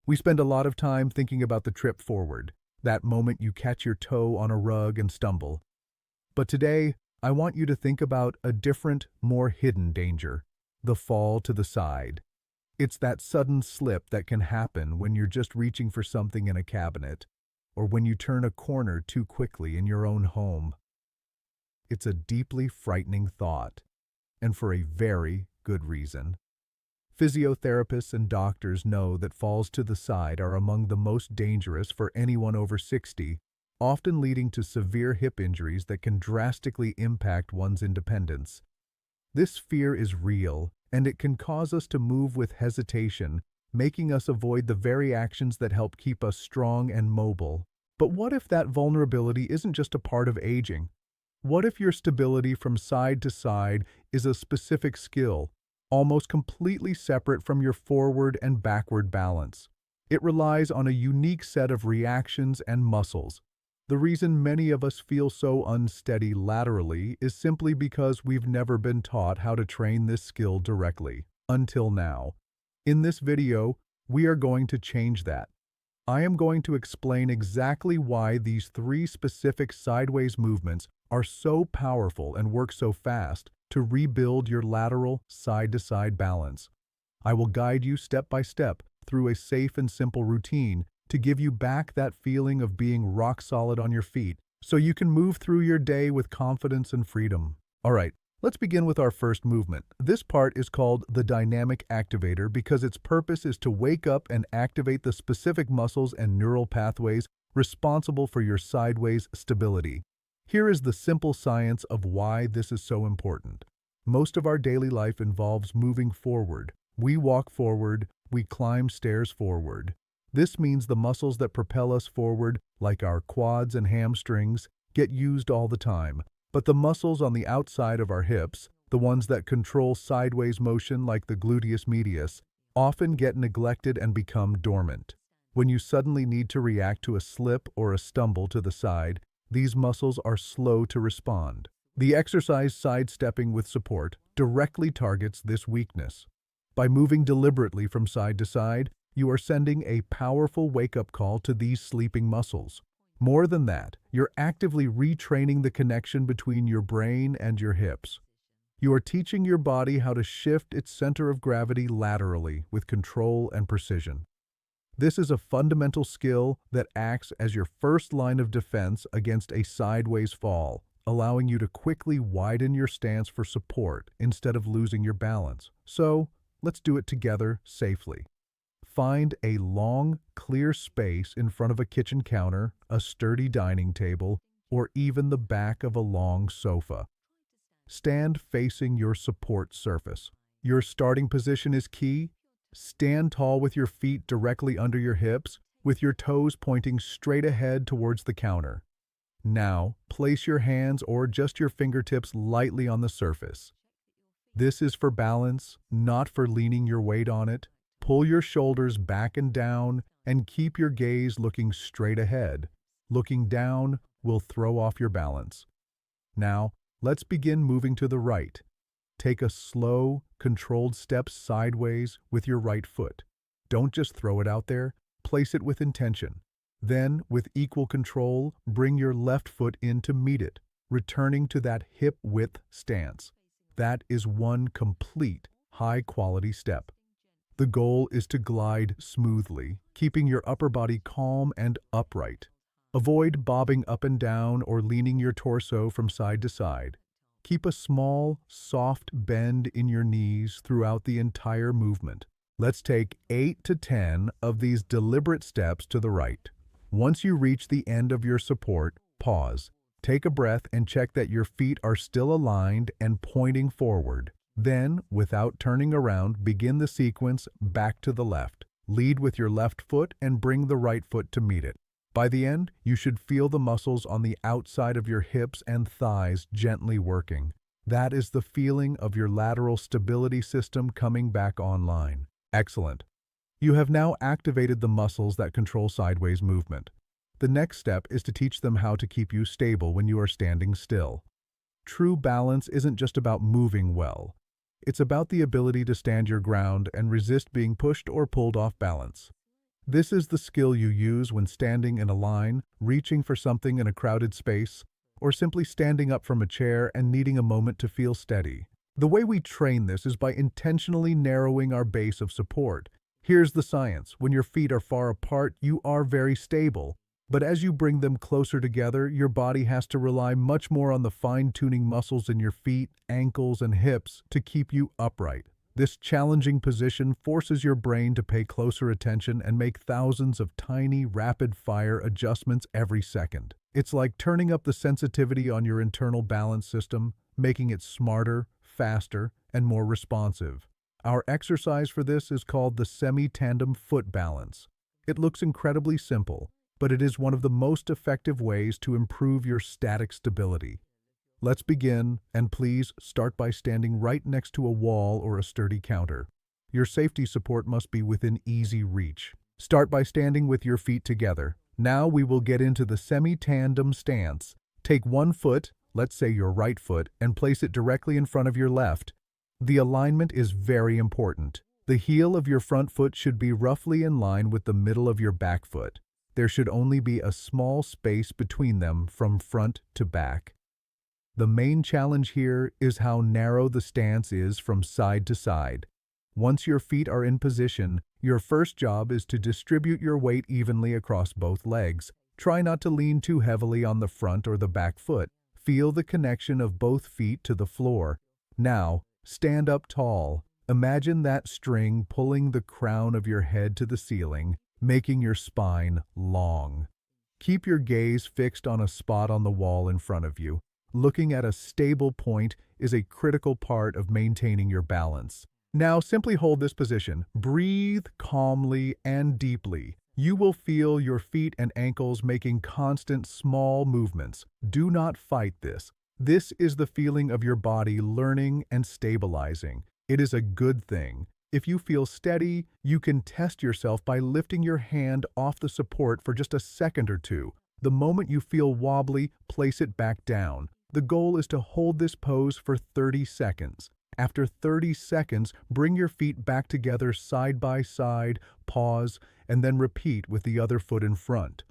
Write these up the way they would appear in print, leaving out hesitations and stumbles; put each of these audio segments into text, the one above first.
We spend a lot of time thinking about the trip forward, that moment you catch your toe on a rug and stumble. But today, I want you to think about a different, more hidden danger, the fall to the side. It's that sudden slip that can happen when you're just reaching for something in a cabinet, or when you turn a corner too quickly in your own home. It's a deeply frightening thought, and for a very good reason. Physiotherapists and doctors know that falls to the side are among the most dangerous for anyone over 60, often leading to severe hip injuries that can drastically impact one's independence. This fear is real, and it can cause us to move with hesitation, making us avoid the very actions that help keep us strong and mobile. But what if that vulnerability isn't just a part of aging? What if your stability from side to side is a specific skill, almost completely separate from your forward and backward balance? It relies on a unique set of reactions and muscles. The reason many of us feel so unsteady laterally is simply because we've never been taught how to train this skill directly, until now. In this video, we are going to change that. I am going to explain exactly why these 3 specific sideways movements are so powerful and work so fast to rebuild your lateral side-to-side balance. I will guide you step by step through a safe and simple routine to give you back that feeling of being rock solid on your feet so you can move through your day with confidence and freedom. All right, let's begin with our first movement. This part is called the dynamic activator because its purpose is to wake up and activate the specific muscles and neural pathways responsible for your sideways stability. Here is the simple science of why this is so important. Most of our daily life involves moving forward. We walk forward, we climb stairs forward. This means the muscles that propel us forward, like our quads and hamstrings, get used all the time. But the muscles on the outside of our hips, the ones that control sideways motion like the gluteus medius, often get neglected and become dormant. When you suddenly need to react to a slip or a stumble to the side, these muscles are slow to respond. The exercise sidestepping with support directly targets this weakness. By moving deliberately from side to side, you are sending a powerful wake-up call to these sleeping muscles. More than that, you're actively retraining the connection between your brain and your hips. You are teaching your body how to shift its center of gravity laterally with control and precision. This is a fundamental skill that acts as your first line of defense against a sideways fall, allowing you to quickly widen your stance for support instead of losing your balance. So, let's do it together safely. Find a long, clear space in front of a kitchen counter, a sturdy dining table, or even the back of a long sofa. Stand facing your support surface. Your starting position is key. Stand tall with your feet directly under your hips, with your toes pointing straight ahead towards the counter. Now, place your hands or just your fingertips lightly on the surface. This is for balance, not for leaning your weight on it. Pull your shoulders back and down, and keep your gaze looking straight ahead. Looking down will throw off your balance. Now, let's begin moving to the right. Take a slow, controlled step sideways with your right foot. Don't just throw it out there, place it with intention. Then, with equal control, bring your left foot in to meet it, returning to that hip-width stance. That is one complete, high-quality step. The goal is to glide smoothly, keeping your upper body calm and upright. Avoid bobbing up and down or leaning your torso from side to side. Keep a small, soft bend in your knees throughout the entire movement. Let's take 8 to 10 of these deliberate steps to the right. Once you reach the end of your support, pause. Take a breath and check that your feet are still aligned and pointing forward. Then, without turning around, begin the sequence back to the left. Lead with your left foot and bring the right foot to meet it. By the end, you should feel the muscles on the outside of your hips and thighs gently working. That is the feeling of your lateral stability system coming back online. Excellent. You have now activated the muscles that control sideways movement. The next step is to teach them how to keep you stable when you are standing still. True balance isn't just about moving well. It's about the ability to stand your ground and resist being pushed or pulled off balance. This is the skill you use when standing in a line, reaching for something in a crowded space, or simply standing up from a chair and needing a moment to feel steady. The way we train this is by intentionally narrowing our base of support. Here's the science. When your feet are far apart, you are very stable. But as you bring them closer together, your body has to rely much more on the fine-tuning muscles in your feet, ankles, and hips to keep you upright. This challenging position forces your brain to pay closer attention and make thousands of tiny, rapid-fire adjustments every second. It's like turning up the sensitivity on your internal balance system, making it smarter, faster, and more responsive. Our exercise for this is called the semi-tandem foot balance. It looks incredibly simple, but it is one of the most effective ways to improve your static stability. Let's begin, and please start by standing right next to a wall or a sturdy counter. Your safety support must be within easy reach. Start by standing with your feet together. Now we will get into the semi-tandem stance. Take one foot, let's say your right foot, and place it directly in front of your left. The alignment is very important. The heel of your front foot should be roughly in line with the middle of your back foot. There should only be a small space between them from front to back. The main challenge here is how narrow the stance is from side to side. Once your feet are in position, your first job is to distribute your weight evenly across both legs. Try not to lean too heavily on the front or the back foot. Feel the connection of both feet to the floor. Now, stand up tall. Imagine that string pulling the crown of your head to the ceiling, making your spine long. Keep your gaze fixed on a spot on the wall in front of you. Looking at a stable point is a critical part of maintaining your balance. Now simply hold this position. Breathe calmly and deeply. You will feel your feet and ankles making constant small movements. Do not fight this. This is the feeling of your body learning and stabilizing. It is a good thing. If you feel steady, you can test yourself by lifting your hand off the support for just a second or two. The moment you feel wobbly, place it back down. The goal is to hold this pose for 30 seconds. After 30 seconds, bring your feet back together side by side, pause, and then repeat with the other foot in front.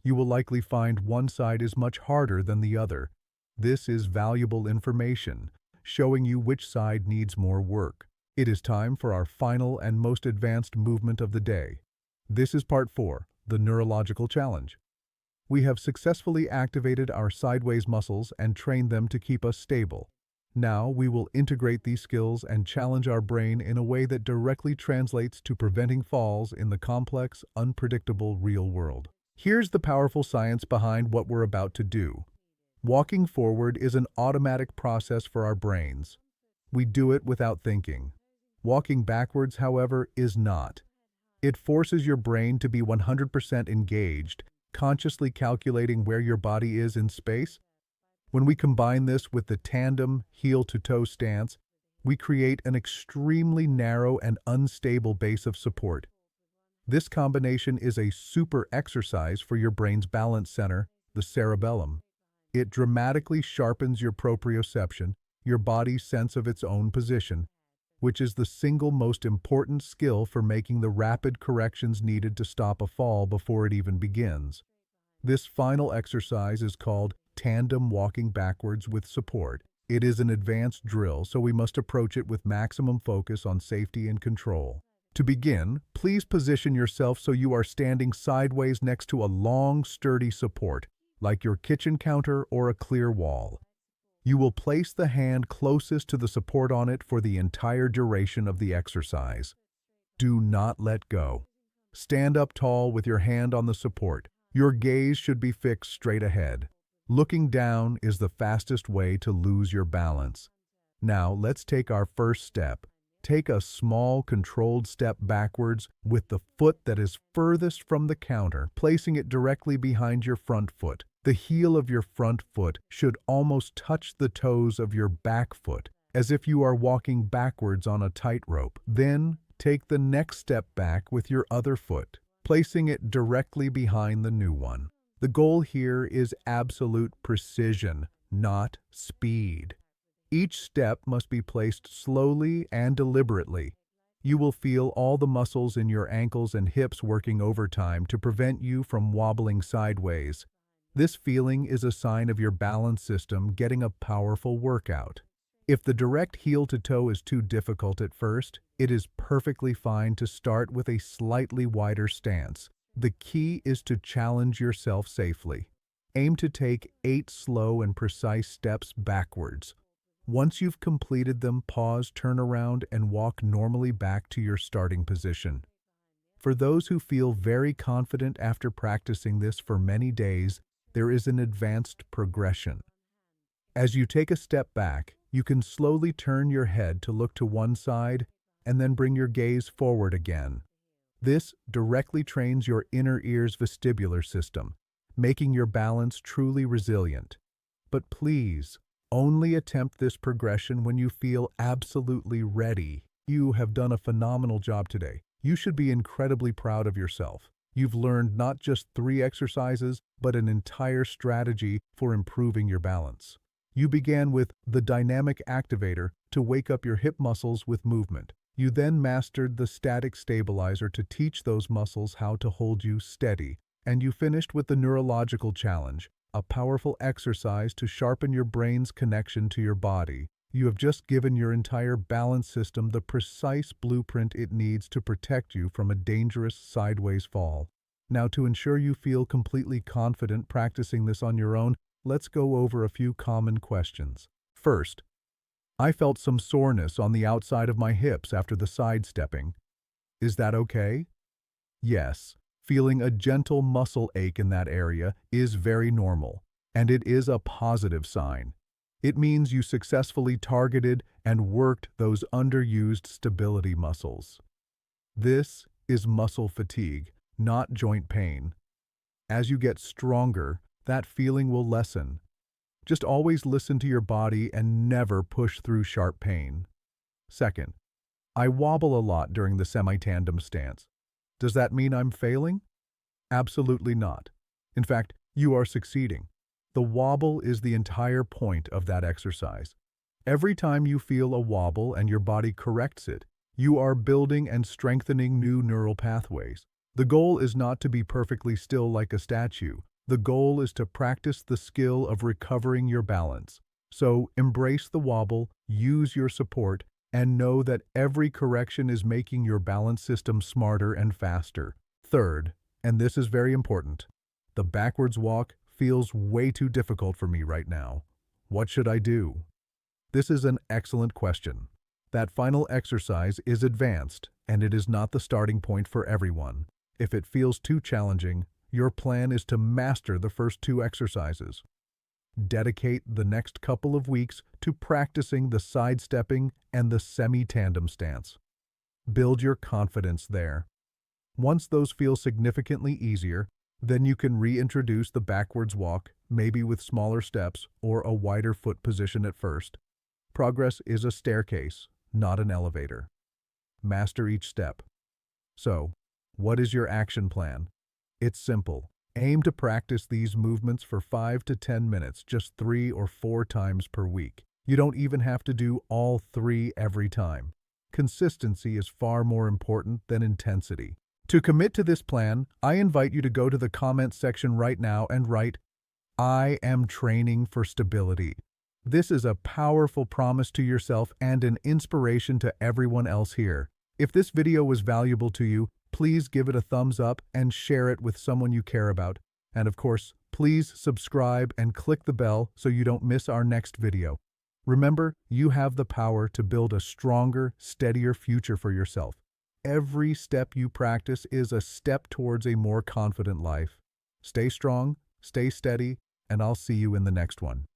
You will likely find one side is much harder than the other. This is valuable information, showing you which side needs more work. It is time for our final and most advanced movement of the day. This is part 4, the neurological challenge. We have successfully activated our sideways muscles and trained them to keep us stable. Now we will integrate these skills and challenge our brain in a way that directly translates to preventing falls in the complex, unpredictable real world. Here's the powerful science behind what we're about to do. Walking forward is an automatic process for our brains. We do it without thinking. Walking backwards, however, is not. It forces your brain to be 100% engaged, consciously calculating where your body is in space. When we combine this with the tandem heel-to-toe stance, we create an extremely narrow and unstable base of support. This combination is a super exercise for your brain's balance center, the cerebellum. It dramatically sharpens your proprioception, your body's sense of its own position, which is the single most important skill for making the rapid corrections needed to stop a fall before it even begins. This final exercise is called tandem walking backwards with support. It is an advanced drill, so we must approach it with maximum focus on safety and control. To begin, please position yourself so you are standing sideways next to a long, sturdy support, like your kitchen counter or a clear wall. You will place the hand closest to the support on it for the entire duration of the exercise. Do not let go. Stand up tall with your hand on the support. Your gaze should be fixed straight ahead. Looking down is the fastest way to lose your balance. Now, let's take our first step. Take a small, controlled step backwards with the foot that is furthest from the counter, placing it directly behind your front foot. The heel of your front foot should almost touch the toes of your back foot, as if you are walking backwards on a tightrope. Then, take the next step back with your other foot, placing it directly behind the new one. The goal here is absolute precision, not speed. Each step must be placed slowly and deliberately. You will feel all the muscles in your ankles and hips working overtime to prevent you from wobbling sideways. This feeling is a sign of your balance system getting a powerful workout. If the direct heel to toe is too difficult at first, it is perfectly fine to start with a slightly wider stance. The key is to challenge yourself safely. Aim to take 8 slow and precise steps backwards. Once you've completed them, pause, turn around, and walk normally back to your starting position. For those who feel very confident after practicing this for many days, there is an advanced progression. As you take a step back, you can slowly turn your head to look to one side and then bring your gaze forward again. This directly trains your inner ear's vestibular system, making your balance truly resilient. But please, only attempt this progression when you feel absolutely ready. You have done a phenomenal job today. You should be incredibly proud of yourself. You've learned not just 3 exercises, but an entire strategy for improving your balance. You began with the dynamic activator to wake up your hip muscles with movement. You then mastered the static stabilizer to teach those muscles how to hold you steady. And you finished with the neurological challenge, a powerful exercise to sharpen your brain's connection to your body. You have just given your entire balance system the precise blueprint it needs to protect you from a dangerous sideways fall. Now, to ensure you feel completely confident practicing this on your own, let's go over a few common questions. First, I felt some soreness on the outside of my hips after the sidestepping. Is that okay? Yes. Feeling a gentle muscle ache in that area is very normal, and it is a positive sign. It means you successfully targeted and worked those underused stability muscles. This is muscle fatigue, not joint pain. As you get stronger, that feeling will lessen. Just always listen to your body and never push through sharp pain. Second, I wobble a lot during the semi-tandem stance. Does that mean I'm failing? Absolutely not. In fact, you are succeeding. The wobble is the entire point of that exercise. Every time you feel a wobble and your body corrects it, you are building and strengthening new neural pathways. The goal is not to be perfectly still like a statue. The goal is to practice the skill of recovering your balance. So embrace the wobble, use your support, and know that every correction is making your balance system smarter and faster. Third, and this is very important, the backwards walk feels way too difficult for me right now. What should I do? This is an excellent question. That final exercise is advanced, and it is not the starting point for everyone. If it feels too challenging, your plan is to master the first 2 exercises. Dedicate the next couple of weeks to practicing the sidestepping and the semi-tandem stance. Build your confidence there. Once those feel significantly easier, then you can reintroduce the backwards walk, maybe with smaller steps or a wider foot position at first. Progress is a staircase, not an elevator. Master each step. So, what is your action plan? It's simple. Aim to practice these movements for 5 to 10 minutes, just 3 or 4 times per week. You don't even have to do all 3 every time. Consistency is far more important than intensity. To commit to this plan, I invite you to go to the comments section right now and write, "I am training for stability." This is a powerful promise to yourself and an inspiration to everyone else here. If this video was valuable to you, please give it a thumbs up and share it with someone you care about. And of course, please subscribe and click the bell so you don't miss our next video. Remember, you have the power to build a stronger, steadier future for yourself. Every step you practice is a step towards a more confident life. Stay strong, stay steady, and I'll see you in the next one.